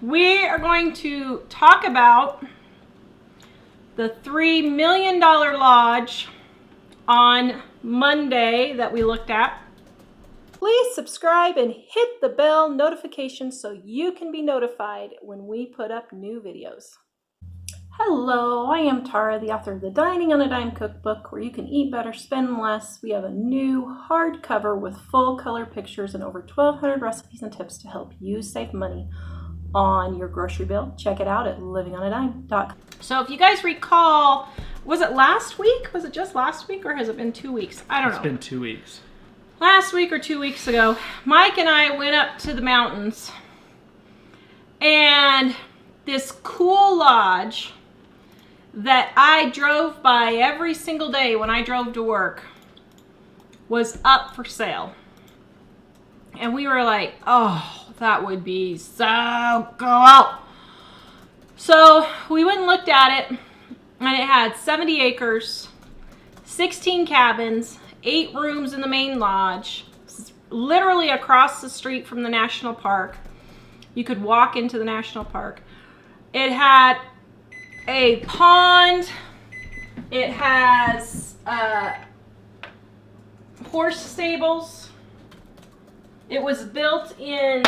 We are going to talk about the $3 million lodge on Monday that we looked at. Please subscribe and hit the bell notification so you can be notified when we put up new videos. Hello, I am Tara, the author of the Dining on a Dime cookbook, where you can eat better, spend less. We have a new hardcover with full color pictures and over 1,200 recipes and tips to help you save money on your grocery bill. Check it out at livingonadime.com. So if you guys recall, was it last week? Was it just last week, or has it been 2 weeks? I don't know. It's been 2 weeks. Last week or 2 weeks ago, Mike and I went up to the mountains, and this cool lodge that I drove by every single day when I drove to work was up for sale. And we were like, oh, that would be so cool. So we went and looked at it, and it had 70 acres, 16 cabins, 8 rooms in the main lodge, literally across the street from the national park. You could walk into the national park. It had a pond. It has horse stables. It was built in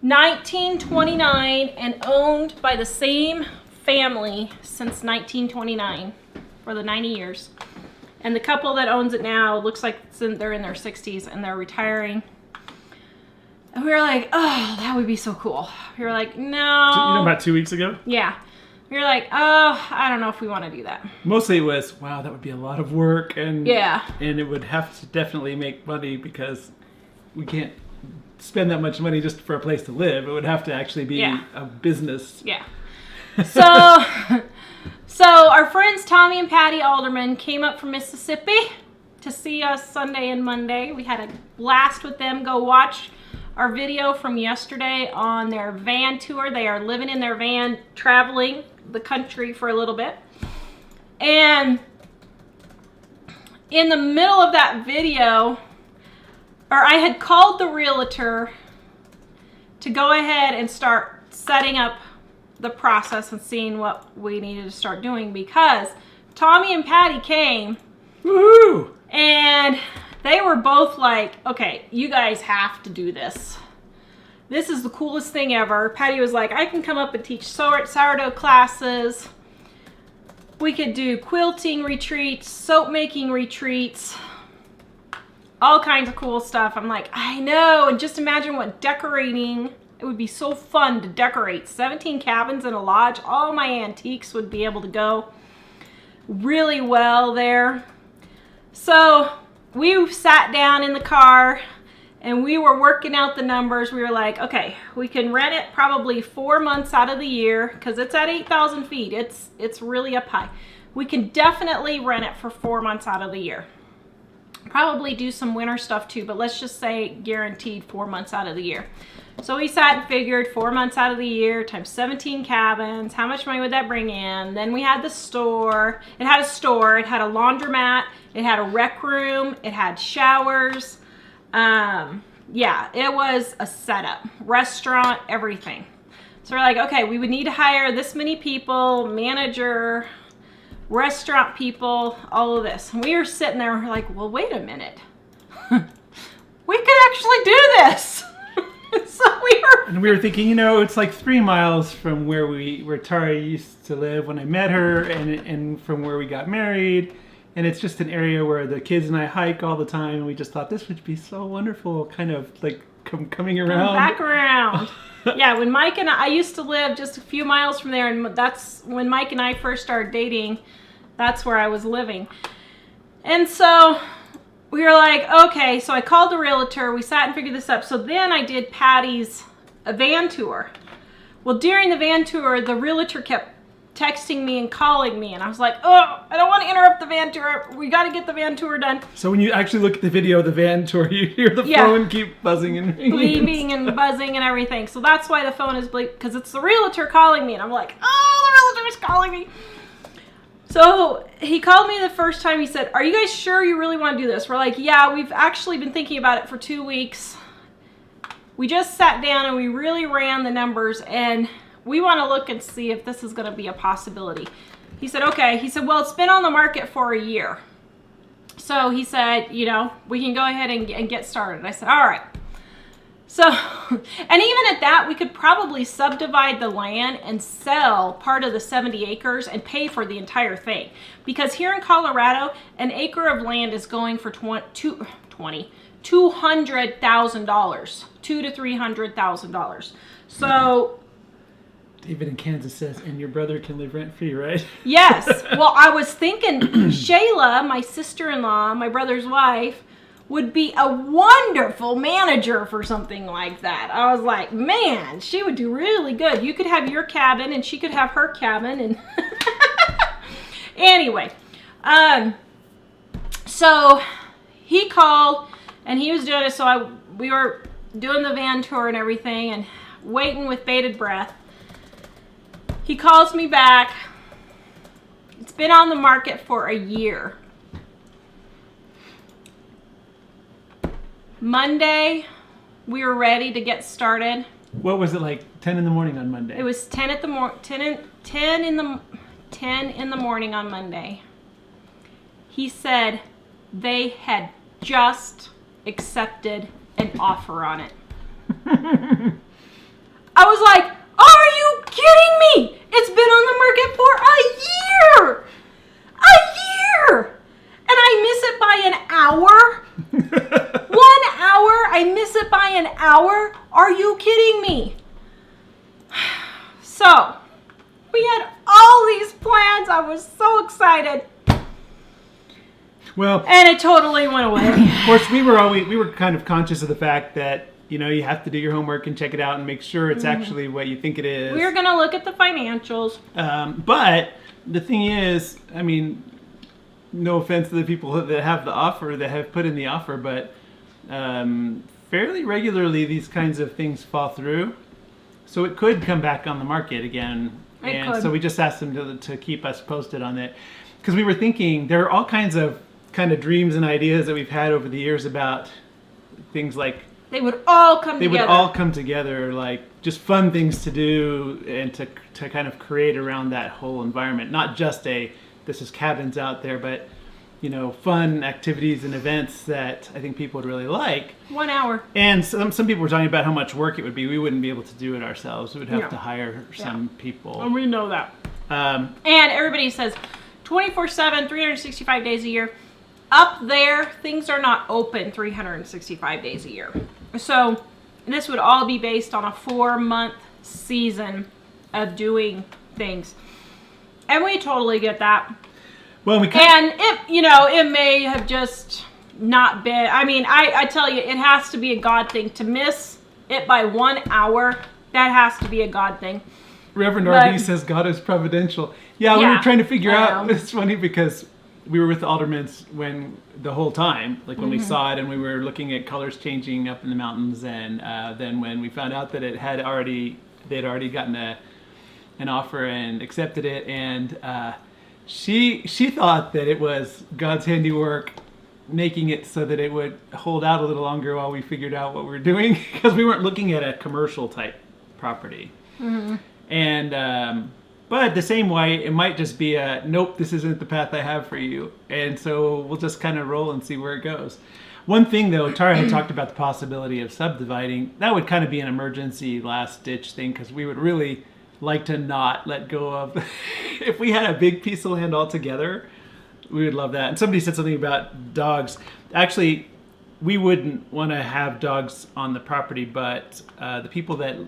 1929 and owned by the same family since 1929 for the 90 years. And the couple that owns it now looks like they're in their 60s and they're retiring. And we were like, oh, that would be so cool. We were like, no. You know, about 2 weeks ago? Yeah. We were like, oh, I don't know if we want to do that. Mostly it was, wow, that would be a lot of work. And yeah. And it would have to definitely make money because we can't spend that much money just for a place to live. It would have to actually be a business. Yeah. So our friends Tommy and Patty Alderman came up from Mississippi to see us Sunday and Monday. We had a blast with them. Go watch our video from yesterday on their van tour. They are living in their van, traveling the country for a little bit. And in the middle of that video, I had called the realtor to go ahead and start setting up the process and seeing what we needed to start doing, because Tommy and Patty came. Woohoo! And they were both like, okay, you guys have to do this. This is the coolest thing ever. Patty was like, I can come up and teach sourdough classes. We could do quilting retreats, soap making retreats, all kinds of cool stuff. I'm like, I know. And just imagine what decorating. It would be so fun to decorate 17 cabins in a lodge. All my antiques would be able to go really well there. So we sat down in the car and we were working out the numbers. We were like, okay, we can rent it probably 4 months out of the year because it's at 8,000 feet. It's really up high. We can definitely rent it for 4 months out of the year. Probably do some winter stuff too, but let's just say guaranteed 4 months out of the year. So we sat and figured 4 months out of the year times 17 cabins, how much money would that bring in? Then we had the store. It had a store, it had a laundromat, it had a rec room, it had showers. Yeah, it was a setup, restaurant, everything. So we're like, okay, we would need to hire this many people, manager, restaurant people, all of this. And we were sitting there, we're like, well, wait a minute. We could actually do this. And we were thinking, you know, it's like 3 miles from where Tara used to live when I met her, and from where we got married. And it's just an area where the kids and I hike all the time. And we just thought this would be so wonderful, kind of like coming around. Back around. Yeah, when Mike and I used to live just a few miles from there, and that's when Mike and I first started dating. That's where I was living. And so we were like, okay, so I called the realtor. We sat and figured this up. So then I did Patty's van tour. Well, during the van tour, the realtor kept texting me and calling me, and I was like, oh, I don't want to interrupt the van tour. We got to get the van tour done. So when you actually look at the video of the van tour, you hear the phone keep buzzing and ringing. Beeping and buzzing and everything. So that's why the phone is bleeping, because it's the realtor calling me, and I'm like, oh, the realtor is calling me. So he called me the first time. He said, are you guys sure you really want to do this? We're like, yeah, we've actually been thinking about it for 2 weeks. we just sat down and we really ran the numbers, and we want to look and see if this is going to be a possibility. He said, okay. He said, well, it's been on the market for a year. So he said, you know, we can go ahead and get started. I said, all right. So, and even at that, we could probably subdivide the land and sell part of the 70 acres and pay for the entire thing. Because here in Colorado, an acre of land is going for $200,000, $200,000 to $300,000. So, David in Kansas says, and your brother can live rent-free, right? yes. Well, I was thinking Shayla, my sister-in-law, my brother's wife, would be a wonderful manager for something like that. I was like, man, she would do really good. You could have your cabin and she could have her cabin. And anyway, so he called and he was doing it. So we were doing the van tour and everything and waiting with bated breath. He calls me back. It's been on the market for a year. Monday, we were ready to get started. What was it like? 10 in the morning on Monday. It was 10 in the morning on Monday. He said they had just accepted an offer on it. I was like, are you kidding me? It's been on the market for a year. A year. And I miss it by an hour. 1 hour. I miss it by an hour. Are you kidding me? So, we had all these plans. I was so excited. Well, and it totally went away. Of course, we were kind of conscious of the fact that, you know, you have to do your homework and check it out and make sure it's actually what you think it is. We were going to look at the financials. But the thing is, I mean, no offense to the people that have the offer, that have put in the offer, but fairly regularly these kinds of things fall through. So it could come back on the market again. So we just asked them to keep us posted on it. Because we were thinking, there are all kinds of dreams and ideas that we've had over the years about things like they would all come together. They would all come together, like just fun things to do and to kind of create around that whole environment. Not just this is cabins out there, but, you know, fun activities and events that I think people would really like. 1 hour. And some people were talking about how much work it would be. We wouldn't be able to do it ourselves. We would have to hire some people. And we know that. And everybody says 24/7, 365 days a year. Up there, things are not open 365 days a year. So this would all be based on a 4-month season of doing things. And we totally get that. Well, and it may have just not been, I mean, I tell you, it has to be a God thing. To miss it by 1 hour, that has to be a God thing. Reverend R.B. says God is providential. Yeah, we were trying to figure out, it's funny because we were with the Aldermans the whole time, like when we saw it, and we were looking at colors changing up in the mountains, and then when we found out that they'd already gotten an offer and accepted it, and she thought that it was God's handiwork making it so that it would hold out a little longer while we figured out what we were doing, because we weren't looking at a commercial type property. And but the same way, it might just be nope, this isn't the path I have for you. And so we'll just kind of roll and see where it goes. One thing, though, Tara had talked about the possibility of subdividing. That would kind of be an emergency last-ditch thing, because we would really like to not let go of... If we had a big piece of land altogether, we would love that. And somebody said something about dogs. Actually, we wouldn't want to have dogs on the property, but the people that...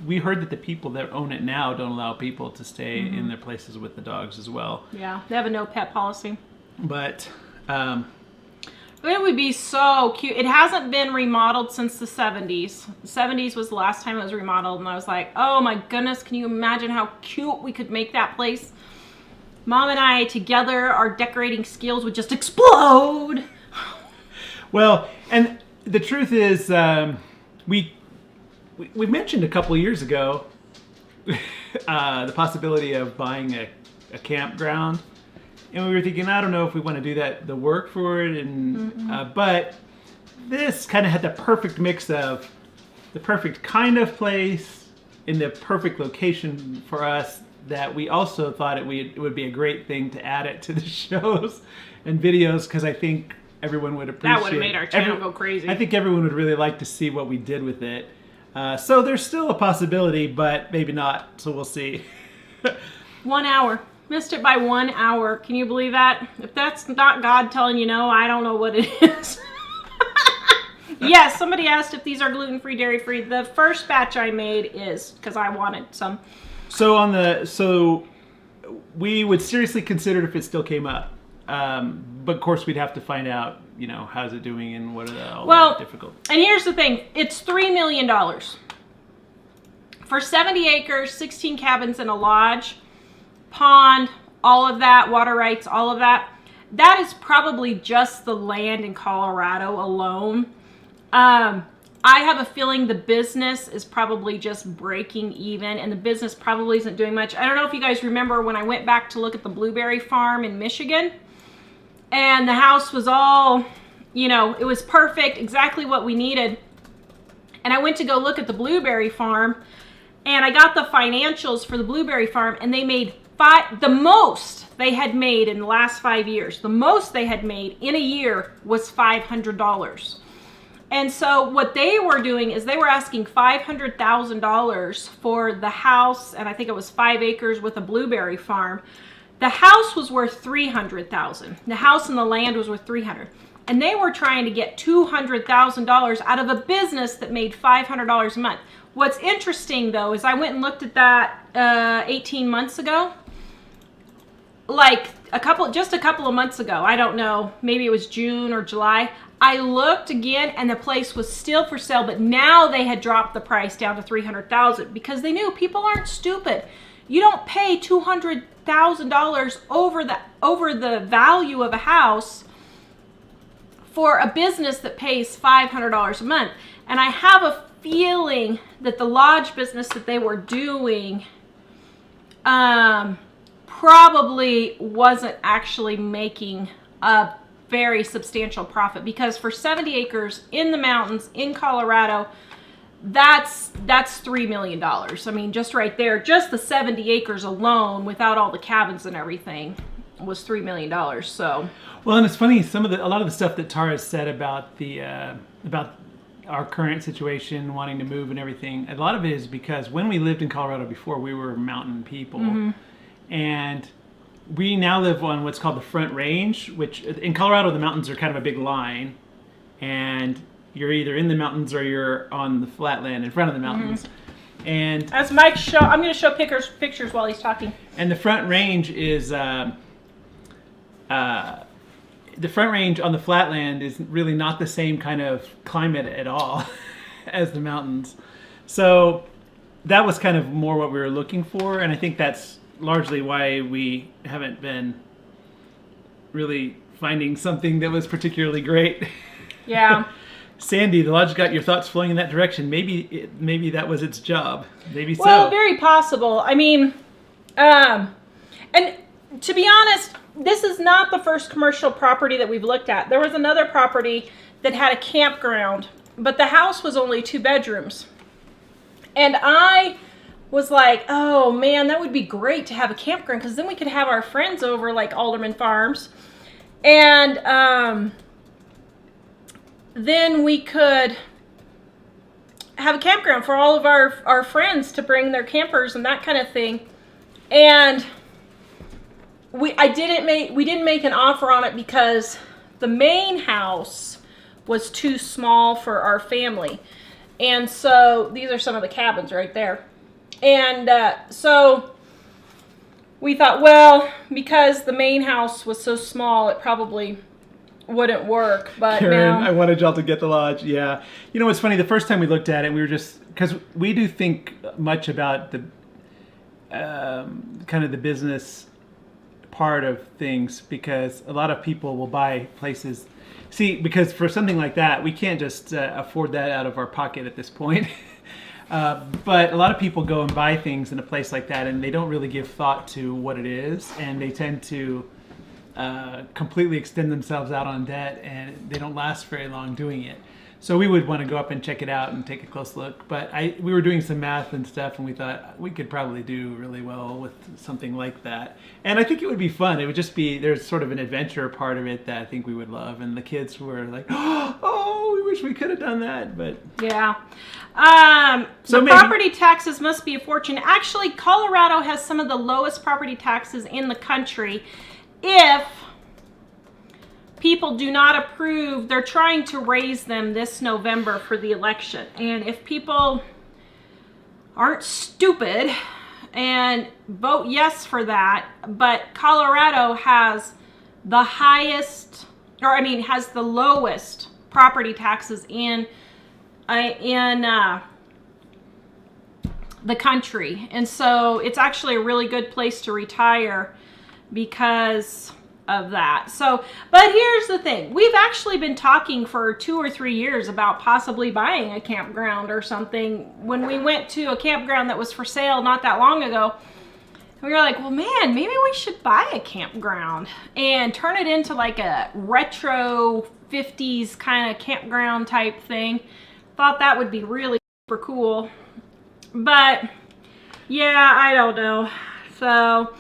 we heard that the people that own it now don't allow people to stay in their places with the dogs as well. Yeah, they have a no pet policy. But it would be so cute. It hasn't been remodeled since the 70s. The 70s was the last time it was remodeled, and I was like, oh my goodness, can you imagine how cute we could make that place? Mom and I together, our decorating skills would just explode. Well, and the truth is, we mentioned a couple of years ago the possibility of buying a campground, and we were thinking, I don't know if we want to do the work for it, and but this kind of had the perfect mix of the perfect kind of place in the perfect location for us, that we also thought it would be a great thing to add it to the shows and videos, because I think everyone would appreciate. That would have made our channel go crazy. I think everyone would really like to see what we did with it. So there's still a possibility, but maybe not. So we'll see. 1 hour. Missed it by 1 hour. Can you believe that? If that's not God telling you no, I don't know what it is. Yes, somebody asked if these are gluten-free, dairy-free. The first batch I made is, because I wanted some. So we would seriously consider it if it still came up. But of course we'd have to find out, how's it doing and what are all the difficult. And here's the thing. It's $3 million. For 70 acres, 16 cabins and a lodge, pond, all of that, water rights, all of that. That is probably just the land in Colorado alone. I have a feeling the business is probably just breaking even, and the business probably isn't doing much. I don't know if you guys remember when I went back to look at the blueberry farm in Michigan, and the house was all, it was perfect, exactly what we needed. And I went to go look at the blueberry farm, and I got the financials for the blueberry farm, and they made the most they had made in the last 5 years. The most they had made in a year was $500. And so what they were doing is they were asking $500,000 for the house, and I think it was 5 acres with a blueberry farm. The house was worth $300,000. The house and the land was worth $300,000. And they were trying to get $200,000 out of a business that made $500 a month. What's interesting though is I went and looked at that 18 months ago. Like just a couple of months ago. I don't know, maybe it was June or July. I looked again and the place was still for sale, but now they had dropped the price down to $300,000 because they knew people aren't stupid. You don't pay $200,000 over the value of a house for a business that pays $500 a month. And I have a feeling that the lodge business that they were doing probably wasn't actually making a very substantial profit, because for 70 acres in the mountains in Colorado, that's $3 million. I mean, just right there, just the 70 acres alone without all the cabins and everything was $3 million. So well, and it's funny, a lot of the stuff that Tara said about about our current situation, wanting to move and everything, a lot of it is because when we lived in Colorado before, we were mountain people. Mm-hmm. And we now live on what's called the Front Range, which in Colorado, the mountains are kind of a big line. And you're either in the mountains or you're on the flat land in front of the mountains. Mm-hmm. And as Mike I'm going to show pictures while he's talking. And the Front Range is, the Front Range on the flatland is really not the same kind of climate at all as the mountains. So that was kind of more what we were looking for. And I think that's largely why we haven't been really finding something that was particularly great. Yeah. Sandy, the lodge got your thoughts flowing in that direction. Maybe that was its job. Maybe so. Well, very possible. I mean, and to be honest, this is not the first commercial property that we've looked at. There was another property that had a campground, but the house was only 2 bedrooms. And I was like, oh man, that would be great to have a campground, because then we could have our friends over, like Alderman Farms. And then we could have a campground for all of our friends to bring their campers and that kind of thing. And we didn't make an offer on it because the main house was too small for our family. And so these are some of the cabins right there. And so we thought, well, because the main house was so small, it probably wouldn't work. But Karen, now I wanted y'all to get the lodge. Yeah. You know what's funny? The first time we looked at it, we were just, because we do think much about the kind of the business part of things, because a lot of people will buy places. See, because for something like that, we can't just afford that out of our pocket at this point. But a lot of people go and buy things in a place like that, and they don't really give thought to what it is, and they tend to completely extend themselves out on debt, and they don't last very long doing it. So we would want to go up and check it out and take a close look. But we were doing some math and stuff, and we thought we could probably do really well with something like that. And I think it would be fun. It would just be, there's sort of an adventure part of it that I think we would love. And the kids were like, oh, we wish we could have done that. But yeah. So the maybe property taxes must be a fortune. Actually, Colorado has some of the lowest property taxes in the country. If people do not approve, they're trying to raise them this November for the election. And if people aren't stupid and vote yes for that, but Colorado has the highest, or I mean, has the lowest property taxes in the country. And so it's actually a really good place to retire because of that. So, but here's the thing. We've actually been talking for 2 or 3 years about possibly buying a campground or something. When we went to a campground that was for sale not that long ago, we were like, well, man, maybe we should buy a campground and turn it into like a retro 50s kind of campground type thing. Thought that would be really super cool. But yeah, I don't know. So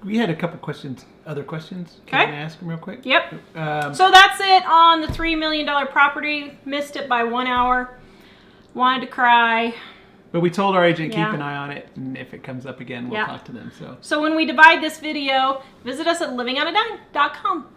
we had a couple questions. Other questions? Okay. Can I ask them real quick? Yep. So that's it on the $3 million property. Missed it by 1 hour. Wanted to cry. But we told our agent, Yeah. keep an eye on it, and if it comes up again, we'll Yeah. talk to them. So So when we divide this video, visit us at livingonadime.com.